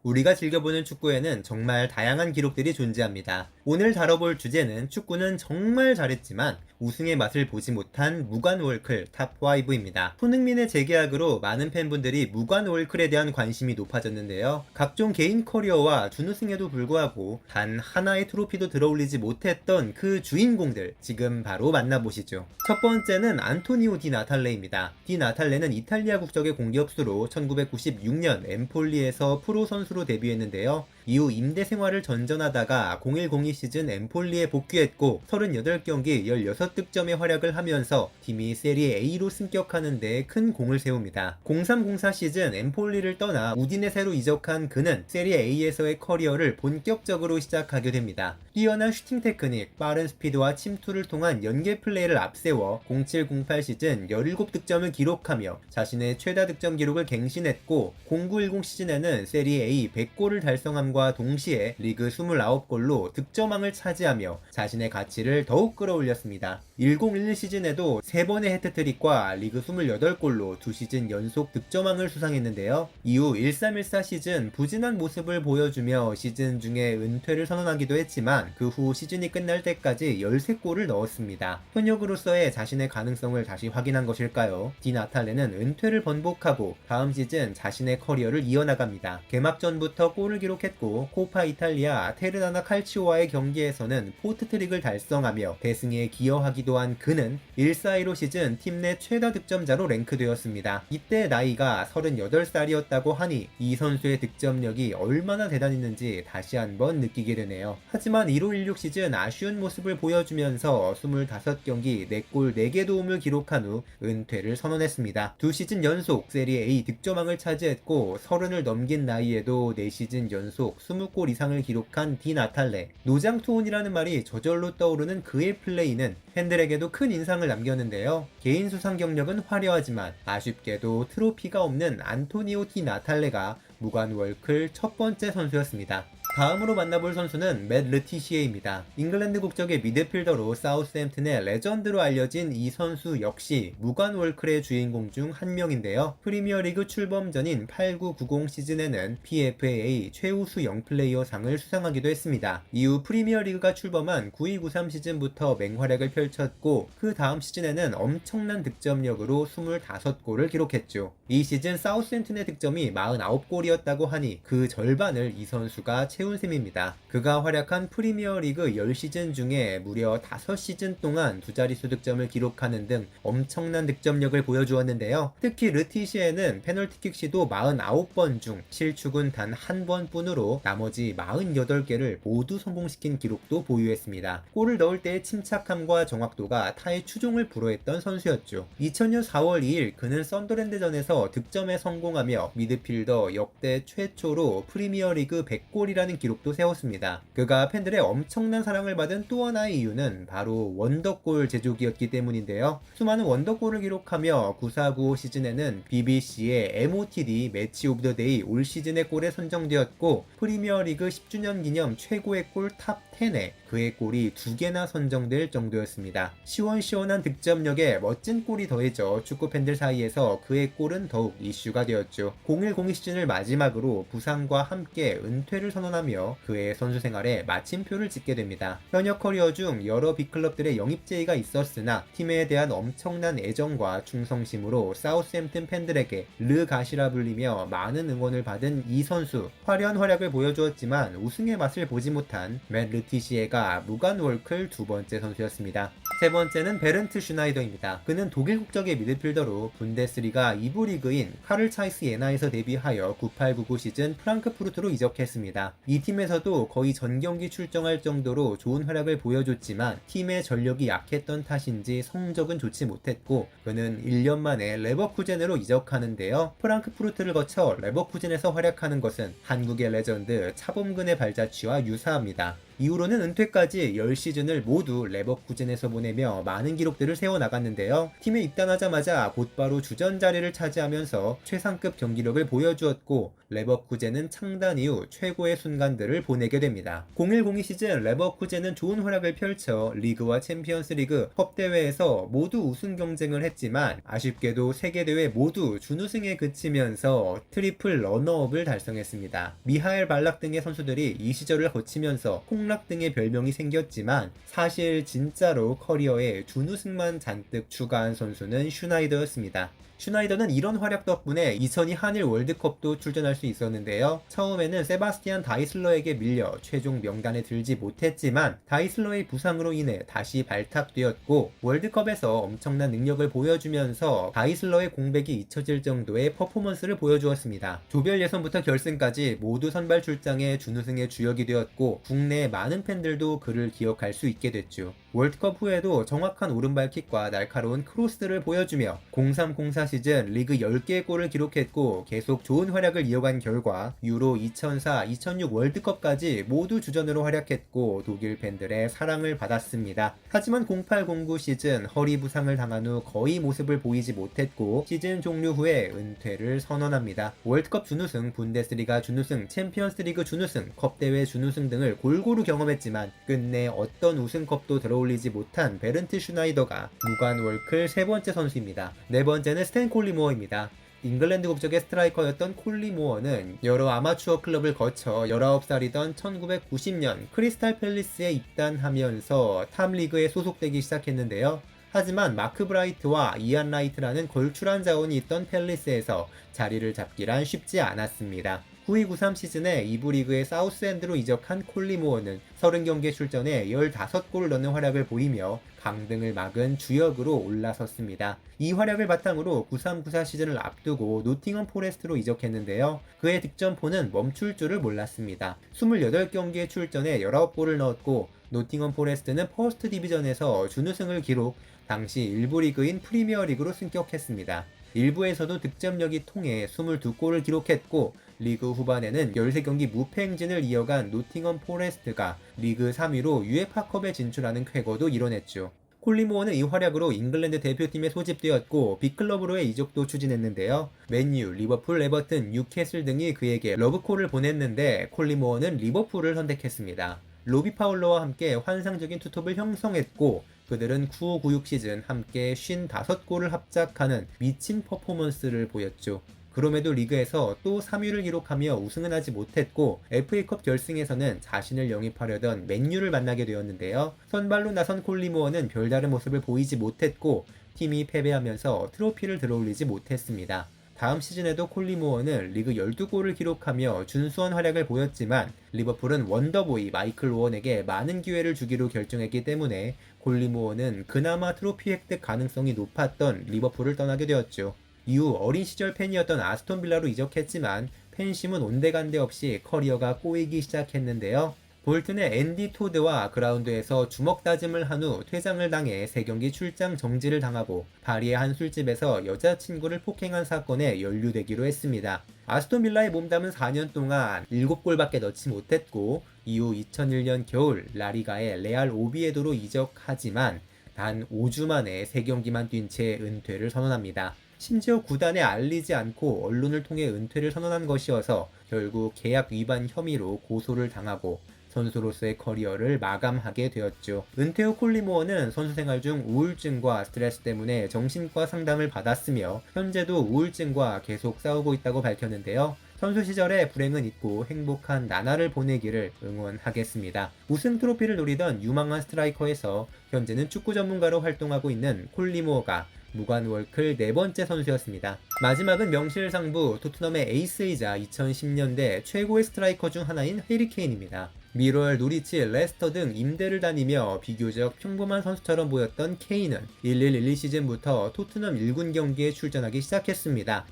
우리가 즐겨보는 축구에는 정말 다양한 기록들이 존재합니다. 오늘 다뤄볼 주제는 축구는 정말 잘했지만 우승의 맛을 보지 못한 무관 월클 탑5입니다. 손흥민의 재계약으로 많은 팬분들이 무관 월클에 대한 관심이 높아졌는데요. 각종 개인 커리어와 준우승에도 불구하고 단 하나의 트로피도 들어올리지 못했던 그 주인공들 지금 바로 만나보시죠. 첫 번째는 안토니오 디 나탈레입니다. 디 나탈레는 이탈리아 국적의 공격수로 1996년 엠폴리에서 프로 선수로 데뷔했는데요. 이후 임대 생활을 전전하다가 0102 시즌 엠폴리에 복귀했고 38경기 16득점의 활약을 하면서 팀이 세리에 A로 승격하는 데 큰 공을 세웁니다. 0304 시즌 엠폴리를 떠나 우디네세로 이적한 그는 세리에 A에서의 커리어를 본격적으로 시작하게 됩니다. 뛰어난 슈팅 테크닉, 빠른 스피드와 침투를 통한 연계 플레이를 앞세워 0708 시즌 17득점을 기록하며 자신의 최다 득점 기록을 갱신했고 0910 시즌에는 세리에 A 100골을 달성함과 동시에 리그 29골로 득점왕을 차지하며 자신의 가치를 더욱 끌어올렸습니다. 1011 시즌에도 3번의 해트트릭과 리그 28골로 2시즌 연속 득점왕을 수상했는데요. 이후 1314 시즌 부진한 모습을 보여주며 시즌 중에 은퇴를 선언하기도 했지만 그 후 시즌이 끝날 때까지 13골을 넣었습니다. 현역으로서의 자신의 가능성을 다시 확인한 것일까요? 디 나탈레는 은퇴를 번복하고 다음 시즌 자신의 커리어를 이어나갑니다. 개막전부터 골을 기록했고 코파 이탈리아 테르나나 칼치오와의 경기에서는 포트트릭을 달성하며 대승에 기여하기도 한 그는 1415 시즌 팀 내 최다 득점자로 랭크되었습니다. 이때 나이가 38살이었다고 하니 이 선수의 득점력이 얼마나 대단했는지 다시 한번 느끼게 되네요. 하지만 1516 시즌 아쉬운 모습을 보여주면서 25경기 4골 4개 도움을 기록한 후 은퇴를 선언했습니다. 2시즌 연속 세리에 A 득점왕을 차지했고 30을 넘긴 나이에도 4시즌 연속 20골 이상을 기록한 디 나탈레. 노장투혼이라는 말이 저절로 떠오르는 그의 플레이는 팬들에게도 큰 인상을 남겼는데요. 개인 수상 경력은 화려하지만 아쉽게도 트로피가 없는 안토니오 디 나탈레가 무관 월클 첫 번째 선수였습니다. 다음으로 만나볼 선수는 맷 르티시에입니다. 잉글랜드 국적의 미드필더로 사우스햄튼의 레전드로 알려진 이 선수 역시 무관 월클의 주인공 중 한 명인데요. 프리미어리그 출범 전인 8990 시즌에는 PFA 최우수 영플레이어상을 수상하기도 했습니다. 이후 프리미어리그가 출범한 9293 시즌부터 맹활약을 펼쳤고 그 다음 시즌에는 엄청난 득점력으로 25골을 기록했죠. 이 시즌 사우스햄튼의 득점이 49골이었다고 하니 그 절반을 이 선수가 채운 셈입니다. 그가 활약한 프리미어리그 10시즌 중에 무려 5시즌 동안 두 자릿수 득점을 기록하는 등 엄청난 득점력을 보여주었는데요. 특히 르티시에는 페널티킥 시도 49번 중 실축은 단 한 번뿐으로 나머지 48개를 모두 성공시킨 기록도 보유했습니다. 골을 넣을 때의 침착함과 정확도가 타의 추종을 불허했던 선수였죠. 2000년 4월 2일 그는 썬더랜드전에서 득점에 성공하며 미드필더 역대 최초로 프리미어리그 100골이라는 기록도 세웠습니다. 그가 팬들의 엄청난 사랑을 받은 또 하나의 이유는 바로 원더골 제조기였기 때문인데요. 수많은 원더골을 기록하며 94-95 시즌에는 BBC의 MOTD 매치 오브 더 데이 올 시즌의 골에 선정되었고 프리미어리그 10주년 기념 최고의 골 탑 10에 그의 골이 2개나 선정될 정도였습니다. 시원시원한 득점력에 멋진 골이 더해져 축구팬들 사이에서 그의 골은 더욱 이슈가 되었죠. 0102 시즌을 마지막으로 부상과 함께 은퇴를 선언하며 그의 선수 생활에 마침표를 찍게 됩니다. 현역 커리어 중 여러 빅클럽들의 영입 제의가 있었으나 팀에 대한 엄청난 애정과 충성심으로 사우스햄튼 팬들에게 르가시라 불리며 많은 응원을 받은 이 선수. 화려한 활약을 보여주었지만 우승의 맛을 보지 못한 맷 르티시에가 무관 월클 두 번째 선수였습니다. 세 번째는 베른트 슈나이더입니다. 그는 독일 국적의 미드필더로 분데스리가 2부 리그인 카를 차이스 예나에서 데뷔하여 98-99 시즌 프랑크푸르트로 이적했습니다. 이 팀에서도 거의 전 경기 출정할 정도로 좋은 활약을 보여줬지만 팀의 전력이 약했던 탓인지 성적은 좋지 못했고 그는 1년 만에 레버쿠젠으로 이적하는데요. 프랑크푸르트를 거쳐 레버쿠젠에서 활약하는 것은 한국의 레전드 차범근의 발자취와 유사합니다. 이후로는 은퇴까지 10시즌을 모두 레버쿠젠에서 보내며 많은 기록들을 세워나갔는데요. 팀에 입단하자마자 곧바로 주전 자리를 차지하면서 최상급 경기력을 보여주었고 레버쿠젠은 창단 이후 최고의 순간들을 보내게 됩니다. 0102 시즌 레버쿠젠은 좋은 활약을 펼쳐 리그와 챔피언스 리그, 컵 대회에서 모두 우승 경쟁을 했지만 아쉽게도 세계 대회 모두 준우승에 그치면서 트리플 러너업을 달성했습니다. 미하엘 발락 등의 선수들이 이 시절을 거치면서 폭락 등의 별명이 생겼지만 사실 진짜로 커리어에 준우승만 잔뜩 추가한 선수는 슈나이더였습니다. 슈나이더는 이런 활약 덕분에 2002 한일 월드컵도 출전할 수 있었는데요. 처음에는 세바스티안 다이슬러에게 밀려 최종 명단에 들지 못했지만 다이슬러의 부상으로 인해 다시 발탁되었고 월드컵에서 엄청난 능력을 보여주면서 다이슬러의 공백이 잊혀질 정도의 퍼포먼스를 보여주었습니다. 조별 예선부터 결승까지 모두 선발 출장에 준우승의 주역이 되었고 국내 많은 팬들도 그를 기억할 수 있게 됐죠. 월드컵 후에도 정확한 오른발킥과 날카로운 크로스를 보여주며 03-04 시즌 리그 10개의 골을 기록했고 계속 좋은 활약을 이어간 결과 유로 2004, 2006 월드컵까지 모두 주전으로 활약했고 독일 팬들의 사랑을 받았습니다. 하지만 08-09 시즌 허리 부상을 당한 후 거의 모습을 보이지 못했고 시즌 종료 후에 은퇴를 선언합니다. 월드컵 준우승, 분데스리가 준우승, 챔피언스리그 준우승, 컵대회 준우승 등을 골고루 경험했지만 끝내 어떤 우승컵도 들어올리지 못한 베른트 슈나이더가 무관 월클 세 번째 선수입니다. 네 번째는 스탠 콜리모어입니다. 잉글랜드 국적의 스트라이커였던 콜리모어는 여러 아마추어 클럽을 거쳐 19살이던 1990년 크리스탈 팰리스에 입단하면서 탑리그에 소속되기 시작했는데요. 하지만 마크 브라이트와 이안 라이트라는 걸출한 자원이 있던 팰리스에서 자리를 잡기란 쉽지 않았습니다. 92-93 시즌에 2부 리그의 사우스엔드로 이적한 콜리모어는 30경기에 출전해 15골을 넣는 활약을 보이며 강등을 막은 주역으로 올라섰습니다. 이 활약을 바탕으로 93-94 시즌을 앞두고 노팅엄 포레스트로 이적했는데요. 그의 득점포는 멈출 줄을 몰랐습니다. 28경기에 출전해 19골을 넣었고 노팅엄 포레스트는 퍼스트 디비전에서 준우승을 기록, 당시 1부 리그인 프리미어 리그로 승격했습니다. 1부에서도 득점력이 통해 22골을 기록했고 리그 후반에는 13경기 무패 행진을 이어간 노팅엄 포레스트가 리그 3위로 UEFA컵에 진출하는 쾌거도 이뤄냈죠. 콜리모어는 이 활약으로 잉글랜드 대표팀에 소집되었고 빅클럽으로의 이적도 추진했는데요. 맨유, 리버풀, 에버튼, 뉴캐슬 등이 그에게 러브콜을 보냈는데 콜리모어는 리버풀을 선택했습니다. 로비 파울러와 함께 환상적인 투톱을 형성했고 그들은 95-96 시즌 함께 55골을 합작하는 미친 퍼포먼스를 보였죠. 그럼에도 리그에서 또 3위를 기록하며 우승은 하지 못했고 FA컵 결승에서는 자신을 영입하려던 맨유를 만나게 되었는데요. 선발로 나선 콜리모어는 별다른 모습을 보이지 못했고 팀이 패배하면서 트로피를 들어올리지 못했습니다. 다음 시즌에도 콜리모어는 리그 12골을 기록하며 준수한 활약을 보였지만 리버풀은 원더보이 마이클 오원에게 많은 기회를 주기로 결정했기 때문에 콜리모어는 그나마 트로피 획득 가능성이 높았던 리버풀을 떠나게 되었죠. 이후 어린 시절 팬이었던 아스톤 빌라로 이적했지만 팬심은 온데간데 없이 커리어가 꼬이기 시작했는데요. 볼튼의 앤디 토드와 그라운드에서 주먹 다짐을 한 후 퇴장을 당해 3경기 출장 정지를 당하고 파리의 한 술집에서 여자친구를 폭행한 사건에 연루되기로 했습니다. 아스톤 빌라에 몸담은 4년 동안 7골밖에 넣지 못했고 이후 2001년 겨울 라리가의 레알 오비에도로 이적하지만 단 5주 만에 3경기만 뛴 채 은퇴를 선언합니다. 심지어 구단에 알리지 않고 언론을 통해 은퇴를 선언한 것이어서 결국 계약 위반 혐의로 고소를 당하고 선수로서의 커리어를 마감하게 되었죠. 은퇴 후 콜리모어는 선수 생활 중 우울증과 스트레스 때문에 정신과 상담을 받았으며 현재도 우울증과 계속 싸우고 있다고 밝혔는데요. 선수 시절에 불행은 있고 행복한 나날을 보내기를 응원하겠습니다. 우승 트로피를 노리던 유망한 스트라이커에서 현재는 축구 전문가로 활동하고 있는 콜리모어가 무관 월클 네 번째 선수였습니다. 마지막은 명실상부 토트넘의 에이스이자 2010년대 최고의 스트라이커 중 하나인 해리 케인입니다. 미럴, 노리치, 레스터 등 임대를 다니며 비교적 평범한 선수처럼 보였던 케인은 11-12 시즌부터 토트넘 1군 경기에 출전하기 시작했습니다.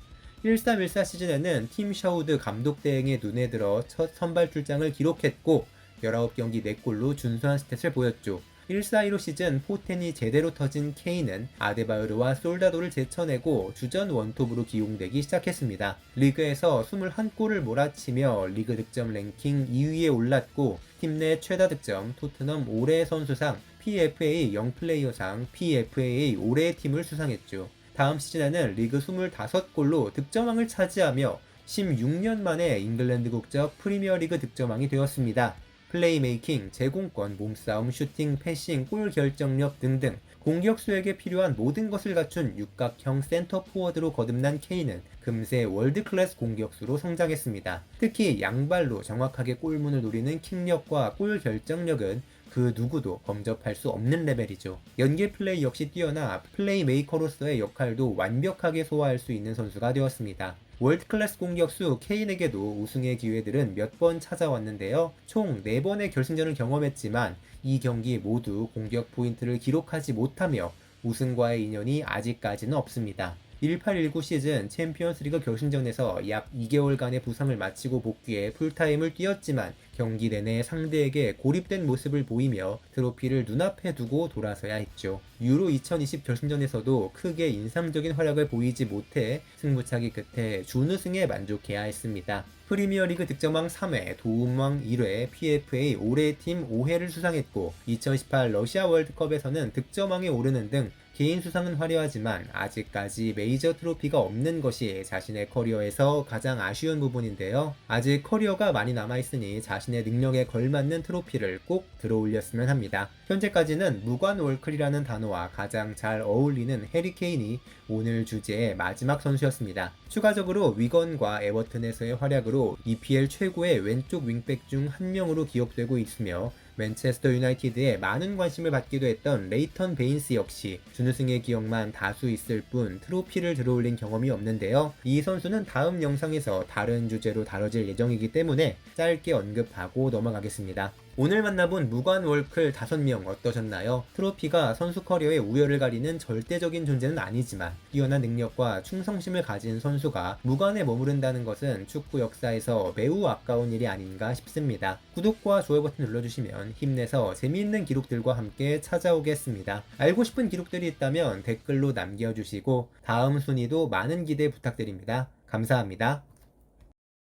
13-14 시즌에는 팀 샤우드 감독 대행의 눈에 들어 첫 선발 출장을 기록했고 19경기 4골로 준수한 스탯을 보였죠. 1-4-2로 시즌 포텐이 제대로 터진 케인은 아데바요르와 솔다도를 제쳐내고 주전 원톱으로 기용되기 시작했습니다. 리그에서 21골을 몰아치며 리그 득점 랭킹 2위에 올랐고 팀 내 최다 득점, 토트넘 올해의 선수상, PFA 영플레이어상, PFA 올해의 팀을 수상했죠. 다음 시즌에는 리그 25골로 득점왕을 차지하며 16년 만에 잉글랜드 국적 프리미어리그 득점왕이 되었습니다. 플레이메이킹, 제공권, 몸싸움, 슈팅, 패싱, 골 결정력 등등 공격수에게 필요한 모든 것을 갖춘 육각형 센터 포워드로 거듭난 케인은 금세 월드클래스 공격수로 성장했습니다. 특히 양발로 정확하게 골문을 노리는 킥력과 골 결정력은 그 누구도 범접할 수 없는 레벨이죠. 연계 플레이 역시 뛰어나 플레이메이커로서의 역할도 완벽하게 소화할 수 있는 선수가 되었습니다. 월드클래스 공격수 케인에게도 우승의 기회들은 몇 번 찾아왔는데요. 총 4번의 결승전을 경험했지만 이 경기 모두 공격 포인트를 기록하지 못하며 우승과의 인연이 아직까지는 없습니다. 18-19 시즌 챔피언스리그 결승전에서 약 2개월간의 부상을 마치고 복귀해 풀타임을 뛰었지만 경기 내내 상대에게 고립된 모습을 보이며 트로피를 눈앞에 두고 돌아서야 했죠. 유로 2020 결승전에서도 크게 인상적인 활약을 보이지 못해 승부차기 끝에 준우승에 만족해야 했습니다. 프리미어리그 득점왕 3회, 도움왕 1회, PFA 올해의 팀 5회를 수상했고 2018 러시아 월드컵에서는 득점왕에 오르는 등 개인 수상은 화려하지만 아직까지 메이저 트로피가 없는 것이 자신의 커리어에서 가장 아쉬운 부분인데요. 아직 커리어가 많이 남아있으니 자신의 능력에 걸맞는 트로피를 꼭 들어올렸으면 합니다. 현재까지는 무관 월클이라는 단어와 가장 잘 어울리는 해리 케인이 오늘 주제의 마지막 선수였습니다. 추가적으로 위건과 에버튼에서의 활약으로 EPL 최고의 왼쪽 윙백 중 한 명으로 기억되고 있으며 맨체스터 유나이티드에 많은 관심을 받기도 했던 레이턴 베인스 역시 준우승의 기억만 다수 있을 뿐 트로피를 들어올린 경험이 없는데요. 이 선수는 다음 영상에서 다른 주제로 다뤄질 예정이기 때문에 짧게 언급하고 넘어가겠습니다. 오늘 만나본 무관 월클 5명 어떠셨나요? 트로피가 선수 커리어의 우열을 가리는 절대적인 존재는 아니지만 뛰어난 능력과 충성심을 가진 선수가 무관에 머무른다는 것은 축구 역사에서 매우 아까운 일이 아닌가 싶습니다. 구독과 좋아요 버튼 눌러주시면 힘내서 재미있는 기록들과 함께 찾아오겠습니다. 알고 싶은 기록들이 있다면 댓글로 남겨주시고 다음 순위도 많은 기대 부탁드립니다. 감사합니다.